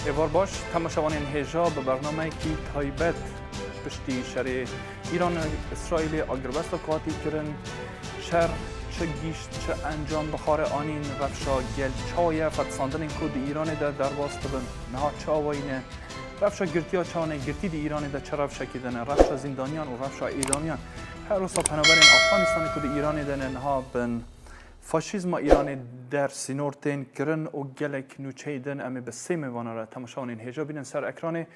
ایوار باش تماشاوان هجا به برنامه کی تایبت پشتی شر ایران اسرائیل آگربست و کاتی کرن شر چه گیشت چه انجام بخار آنین رفشا گل چای فتساندن کود ایران در باست بن نها چاوینه رفشا گرتیا چانه گرتی دی ایران در چه رفشا کدن رفشا زندانیان و رفشا ایدامیان هر روزا پنابرین افغانستان کود ایران دن نها بن فاشیزم ایران در سینورتین کرن و گلک نوچیدن امی به سه میوانه را تماشاوانین هجا بینن سر اکران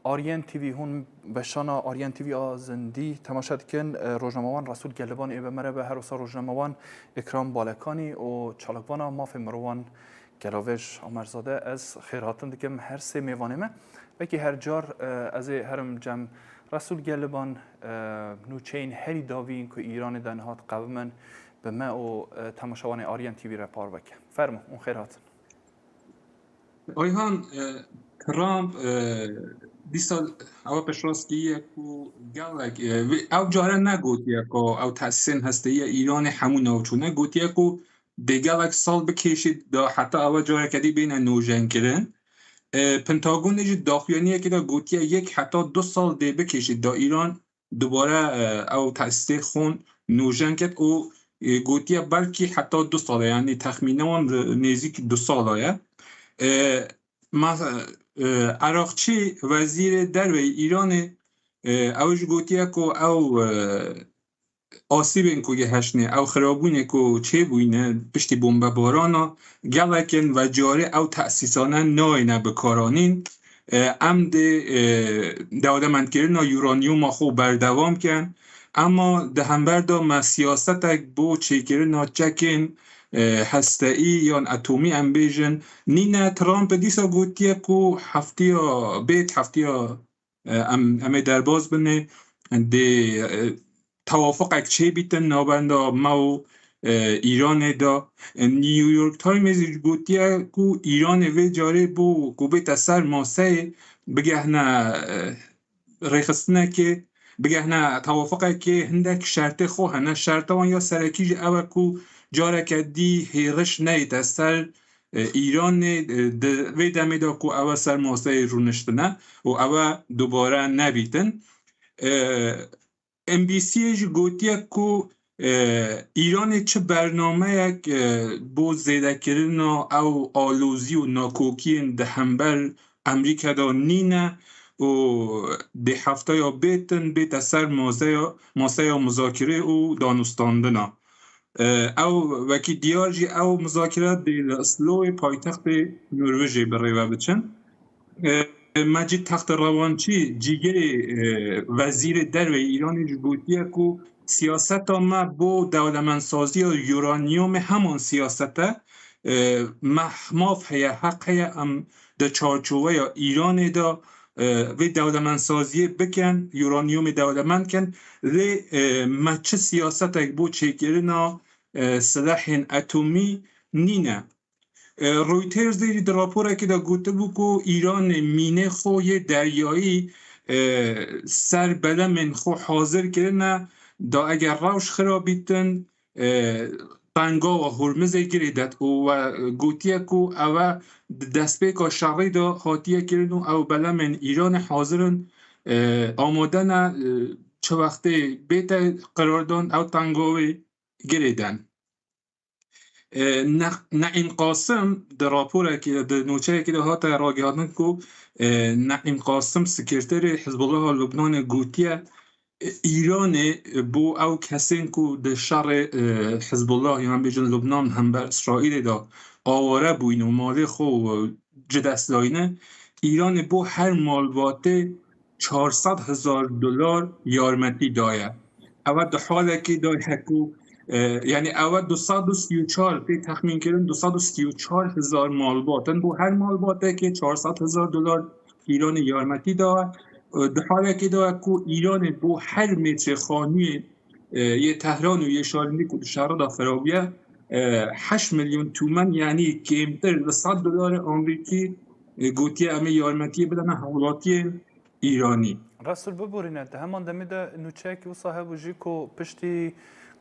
آریان تیوی هون بشانا آریان تیوی آزندی تماشاد کن روزنامه‌وان رسول گلبان ای به مره به هر روزا روزنامه‌وان اکرام بالکانی و چالکوانا ماف مروان گلاوش آمرزاده از خیراتن دکم هر سه میوانه ما و که هر جار از هرم جمع رسول گلبان نوچین هری داوین که ایران دنهات قومن به ما و تماشاوان آریان تیوی را پار بکن فرمو اون خیرات آیهان ترامپ دیسال او پشراستی کو گالک او جاره نگوتیه کو او تاسیسن هستی ایران همون نوچونه گوتیه کو دگالک سال بکشید دا حتی او جاره کدی بین نوجن کردن پنتاگون ایج داخلیه که دا گوتیه یک حتی 2 سال دی بکشید دا ایران دوباره او تاسیس خون نوجن کرد و گوتیه بلکه حتی 2 ساله یعنی تخمینه نزدیک 2 ساله عراقچی وزیر در ایران اوش گوتیه کو او آسیبین کو هشنه او خرابونه کو چه بوینه پشتی بمب بارانا گلکن و جاره او تأسیسانه ناینه بکارانین عمد دولمند کردن یورانیوم خو بردوام کن اما دهنبر دا ما سیاستک بو چه کردن چکن هسته‌ای یا اتمی ام بیژن نینا ترامپ دیسا گوتیه کو هفتیا بیت هفتیا ام درباز بنه دی توافق اکچه بیتن نابنده ما ایران دا نیویورک تایمز گوتیه کو ایران و جاره بو کو بیت سر ماسه بگهنه ریخستنه که بگهنه توافقه که هندک شرط خو هنه شرطه وان یا سرکیج او کو جاره که دی هیرش نید از سر ایران وی دمی دا کو او سر ماسه رونشتنه و او دوباره نبیتن ام بی سی گوتیه کو ایران چه برنامه یک بو زیده کردن او آلوزی و ناکوکی دهنبر امریکا دا نینه و ده هفته یا بیت سر ماسه یا مذاکره و دانستاندنه او وکی دیارجی او مذاکرات دی اسلو پایتخت نروژی برای بچن مجید تخت روانچی جیگر وزیر در و ایران جبوتیه کو سیاست ما با دولمندسازی و یورانیوم همون سیاسته محماف هیا حق هیا ام در چارچوبه یا ایران دا و دولمندسازی بکن یورانیوم دولمند کن و مچه سیاست اک بو چکرنا سلاح اتمی نینه رویترز دیری در راپوره که دا گوته بو که ایران مینه خوی دریایی سر بلمن خو حاضر کرنه دا اگر روش خرابیتن قنگا و هرمزه گریدد و گوتیه که او دست که شغلی دا خاطیه کرن او بلمن ایران حاضرن آمادن چه وقتی بیت قراردان او تنگاوی گریدن نعیم قاسم در راپوره که در نوچه که ده ها تا راگهاتن که نعیم قاسم سکرتر حزب الله لبنان گوتیه ایران بو او کسین که در شر حزب الله یا هم بیجن لبنان هم بر اسرائیل دا آواره بوین و مالی خو جدست داینه ایران بو هر مالباته 400,000 دلار یارمتی دایه اول در حاله که دای حکو یعنی اول 234 پی تخمین کردن 234,000 مالباتن بو هر مالباته که 400,000 دلار ایران یارمتی داره در حالی که داره که ایران بو هر متر خانی یه تهران و یه شارندی که شهر دا خرابیه 8 میلیون تومن یعنی کمتر به 100 دلار آمریکی گوتی همه یارمتی بدن حوالاتی ایرانی رسول ببورینه ده همان دمیده نوچه که و صاحب جی که پشتی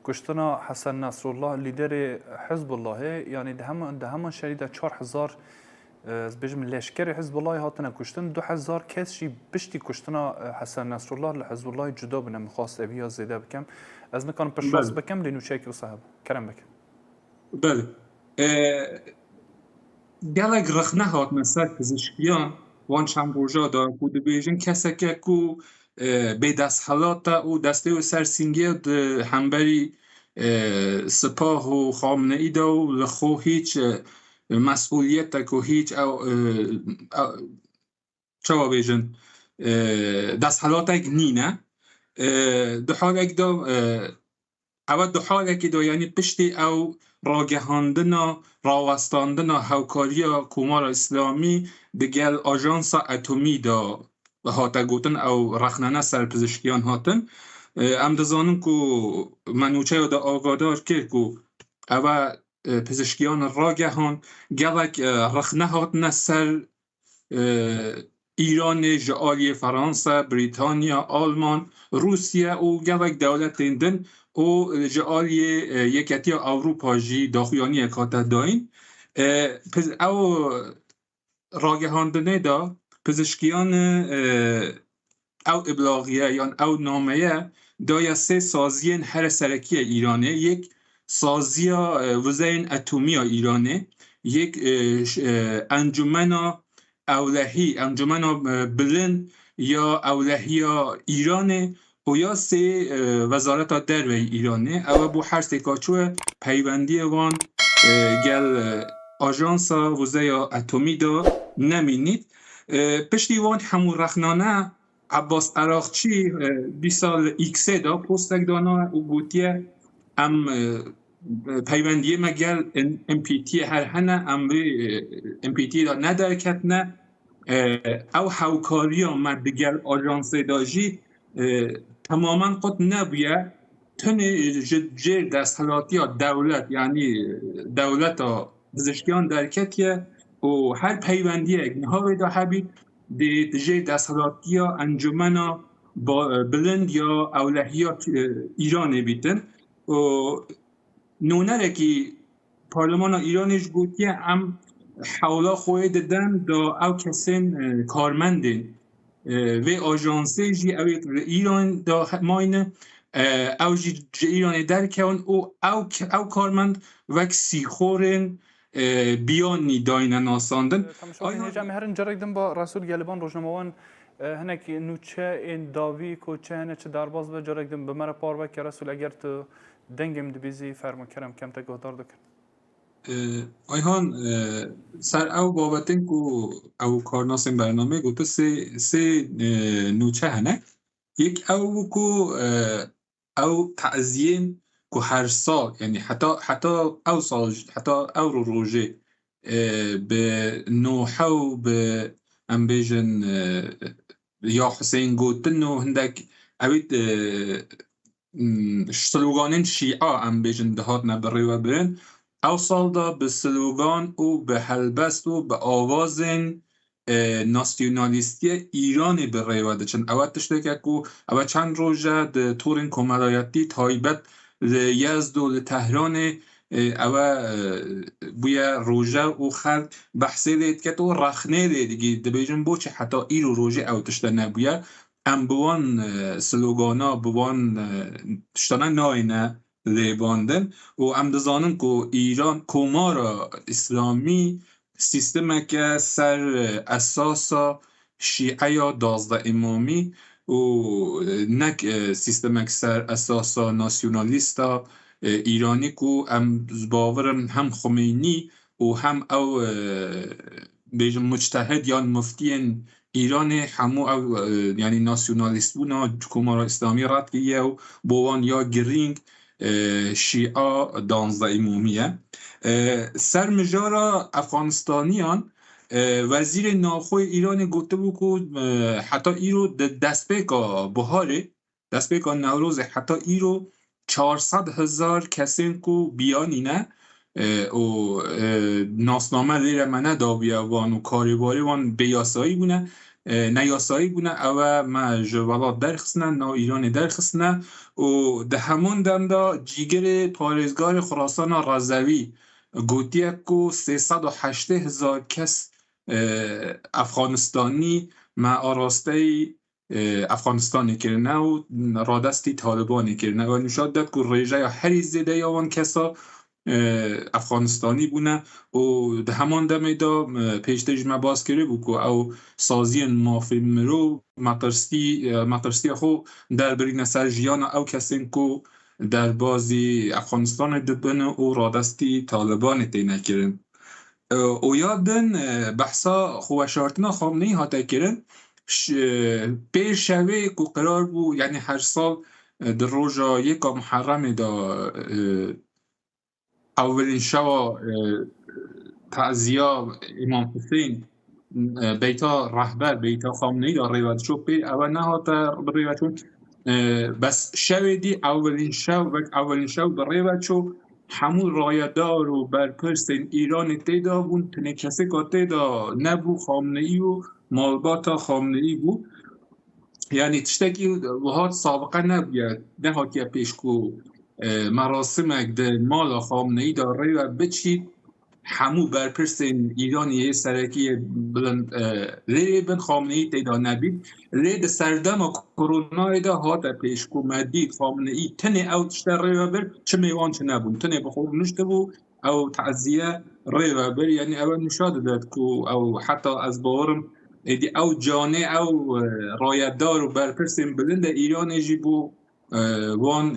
کشتنا حسن نصرالله لیدر حزب الله یعنی ده همان شریده 4000 از بجم لشکر حزب الله هاتنا کشتن 2000 کس شی بشتی کشتنا حسن نصرالله لحزب الله جدا بنم خواست ابیا زیده بکم از نکان پشواس بکم لینوچه که صاحب کرم بکم بله گلک رخنه هات مثل پزشکیان وان شم روژا دا بود بیجن کسی که کو به دست حالاتا و دسته و سرسینگی ده همبری سپاه و خامنه ای دا و لخو هیچ مسئولیت که هیچ چوا بیجن دست حالاتا نینه دو حال اک دا او دو حال اکی دا یعنی پشتی او راگهاندنا راوستاندنا هوکاریا کومار اسلامی دگل آژانس اتمی دا هاتا گوتن او رخنانه سرپزشکیان هاتن ام دزانن کو منوچه دا آگادار که کو او پزشکیان راگهان گلک رخنه هاتن سر ایران جالی فرانسه بریتانیا آلمان روسیه و گلک دولت دن و جالی یکتی اروپا جی داخویانی اکاته داین او راگهاندنه دا پزشکیان او ابلاغیه یا او نامه دایا سه سازین هر سرکی ایرانه یک سازی وزین اتمی ایرانه یک انجمن اولهی انجمن بلند یا اولهی ایرانه و یا سه وزارت در ایرانه او بو هر سکاچو پیوندی وان گل آژانس وزای اتمی دا نمینید پشتی وان همون رخنانه عباس عراقچی 20 سال ایکسه دا پستک دانا و گوتیه ام پیوندی مگل امپیتی هر هنه امپیتی دا ندرکت نه او هوکاری آمد بگل آژانس داجی تماما قد نبیه تن جر دست حالاتی دولت یعنی دولت پزشکیان درکتیه و هر پیوندی اگنها ویدا حبید دی جر دست حالاتی انجمن بلند یا اولهی ایران بیتن و نونره که پارلمان ایرانش گوتیه هم حولا خوی دادن دا او کسین کارمندین و آژانسه جی ایران دا ماینه او جی ایران درکون او کارمند وک سیخورن بیانی داینه ناساندن آیا جمع هرن جرگدن با رسول گلبان روشنموان هنک نوچه این داوی کوچه هنه چه درباز به جرگدن به مرا پار که رسول اگر تو دنگم دبیزی فرما کرم کم تا گهدار دکن آیهان سر او بابتن کو او کارناسم برنامه گوته سه نوچه هنه یک او کو او تعزین کو هر سال یعنی حتی او سال حتی او رو روژه به نوحه و به امبیجن یا حسین گوتن و هندک اوید سلوگانین شیعه امبیجن دهات نبری و برن او سال دا به سلوگان و به حلبست و به آواز ناسیونالیستی ایرانی به ریواده چند اوت تشته که او چند روژه ده طورین کمالایتی تایبت یزد و تهران او بویا روژه و خلق بحثی لید که تو رخنه لیدگی ده بیجن بو چه حتی ای رو روژه او تشته نبویا ام بوان سلوگانا بوان تشتانه ناینه لیباندن و ام دزانن که ایران کومار اسلامی سیستم که سر اساس شیعه یا 12 امامی و نک سیستم که سر اساس ناسیونالیست ایرانی که ام باورم هم خمینی و هم او بیجم مجتهد یا مفتین ایران همو او یعنی ناسیونالیست بونا کومار اسلامی رد که و بوان یا گرینگ شیعه 12 امامیه سر مجارا افغانستانیان وزیر ناخوی ایران گفته بود که حتی ایرو دستپیکا بهاره دستپیکا نوروز حتی ایرو 400,000 کسین کو بیانی نه و ناسنامه لیره منه دابیه وان و کاریباری وان بیاسایی بونه نیاسایی بونه او ما جوالات درخصنه نا ایران درخصنه و ده همون دنده جیگر پارزگار خراسان رضوی گوتیه که 308,000 کس افغانستانی ما آراسته افغانستانی کرنه و رادستی طالبانی کرنه و نشاد داد که ریجه یا هری زیده یا وان کسا افغانستانی بونه و ده همان دمه دا پیشترش ما باز کرده بود که او سازی مافی مرو مطرستی خو در برین سر جیان او کسین که در بازی افغانستان دبنه و رادستی طالبان تینه کرن و یادن بحثا خوشارتنا خامنه‌ای هاته کرن پیش شوه که قرار بود یعنی هر سال در روژا یک محرم دا اولین شوا تعزیه امام حسین بیتا رهبر بیتا خامنه‌ای دا ریوت شو پی اول نه هاته ریوت شو بس شو دی اولین شو در ریوت شو همون رایدار و برپرسین ایران تیدا بون تنه کسی که تیدا نبو خامنه‌ای و مالباتا خامنه‌ای بود یعنی تشتکی وهات سابقه نبید نه هاتی پیشکو مراسمک ده مال خامنه‌ای داره و بچید همو برپرسین ایرانی سرکی بلند لی بن خامنه‌ای تیدا نبید لی ده سردم کرونا دا هات پیشکو مدید خامنه‌ای تنه او تشتر ری و بر چه میوان چه نبون تنه بخور نشته بو او تعذیه ری و بر یعنی اول نشاده داد که او حتی از باورم ایدی او جانه او رایدار و برپرسین بلند ایران جی بو وان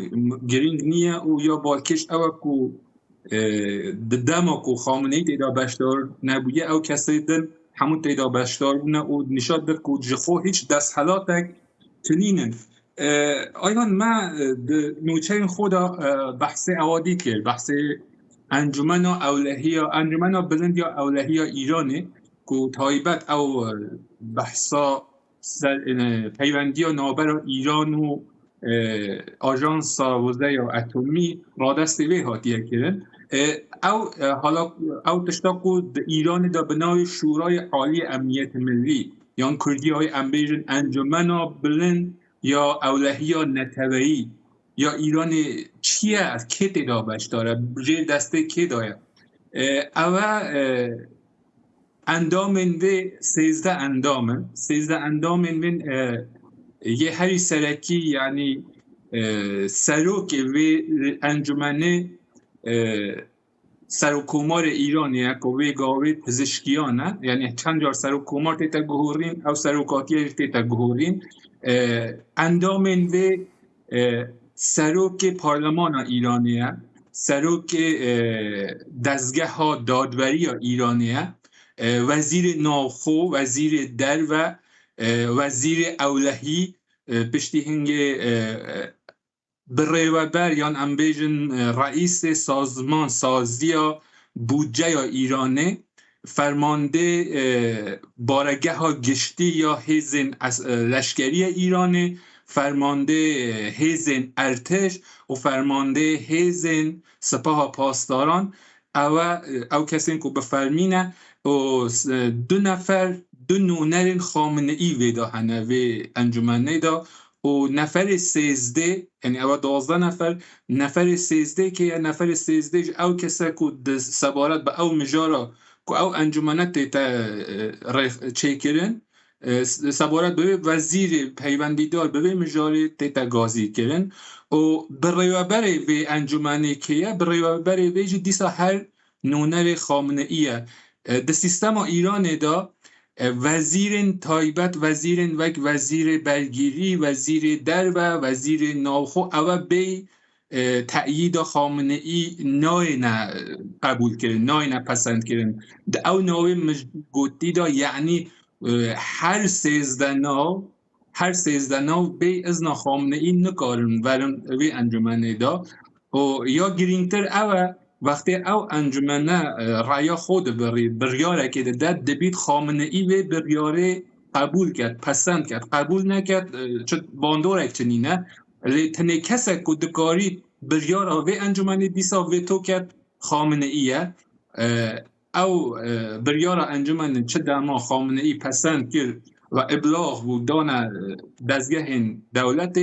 گرینگ نیه و یا بالکش او کو دما کو خامنه‌ای تیدا بشدار نبویه او کسی دن همون تیدا بشدار بونه و نشاد داد که جخو هیچ دست حالاتک تنینن آیوان ما نوچه خدا بحث اوادی کرد بحث انجمن بلند یا اولهی ایرانه که تایبت او بحثا پیوندی و نابر ایران و آژانس سازوزه یا اتمی رادست وی هاتیه کرن او تشتاقو ایران دا بنای شورای عالی امنیت ملی یا کردی های امبیجن انجمن بلند یا اولهی نتوهی یا ایران چیه از که تیدا بش داره بجه دسته که داره او اندام وی 13 اندام وی یه هری سرکی یعنی سروک وی انجمنه سروکومار ایرانیه که وی گاوی پزشکیانه یعنی چند جار سروکومار تیتا گهورین او سروکاتی تیتا گهورین اندام وی سروک پارلمان ایرانیه سروک دزگه ها دادوری ایرانیه وزیر ناخو وزیر در و وزیر اولهی پشتی هنگ بریوبر یان امبیجن رئیس سازمان سازیا بودجه یا ایرانه فرمانده بارگه ها گشتی یا حیزن لشکری ایرانه فرمانده حیزن ارتش و فرمانده حیزن سپاه پاسداران او کسی که بفرمینه و دو نونر خامنه‌ای ویدا هنه وی انجمنه دا و نفر 13 یعنی او 12 نفر 13 که نفر 13 او کسی که سبارت به او مجارا که او انجمنه تیتا چه کرن سبارت به وزیر پیوندیدار به مجاری تیتا گازی کرن و بریوبر وی انجمنه که بریوبر وی جی دیسا هر نونر خامنه‌ایه ده سیستم ایران دا وزیر تایبت وزیر برگیری وزیر در و وزیر ناوخو او به تأیید خامنه‌ای نای قبول کردن نای پسند کردن ده او نوی گوتی دا یعنی هر 13 ناو به ازنا خامنه‌ای نکارن ورن وی انجمنه دا و یا گرینگتر او وقتی او انجمنه رaya خود بریاره که داد دبید خامنه‌ای و بریاره قبول کرد پسند کرد قبول نکرد چه باندور چنینه تنه کسی که دکاری بریاره و انجمنه دیسا و تو کرد خامنه‌ایه او بریاره انجمنه چه دما خامنه‌ای پسند کرد و ابلاغ بود دانه دزگه دولت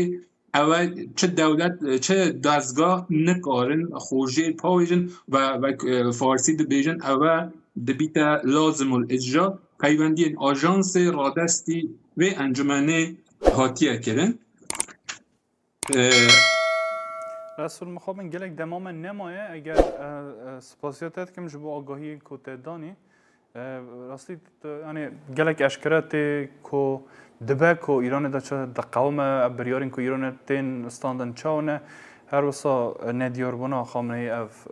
اول چه دولت چه دستگاه نکارن خوجه پاویجن و فارسی دبیجن اول دبیتا لازم الاجرا پیوندی آژانس رادستی و انجمن هاتیه کردن. رسول مخابن گلک دمام نمایه اگر سپاسیاتت کم جبو آگاهی کوتدانی راستی یعنی گلک اشکرات کو دبه کو ایران دا چه دقوم بریارین کو ایران تین استاندن چاونه هر وسا ندیار بنا خامنه‌ای اف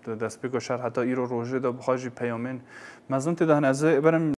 دست بگو شهر حتی ایرو روژه دا بخواجی پیامین مزون تدهن از برم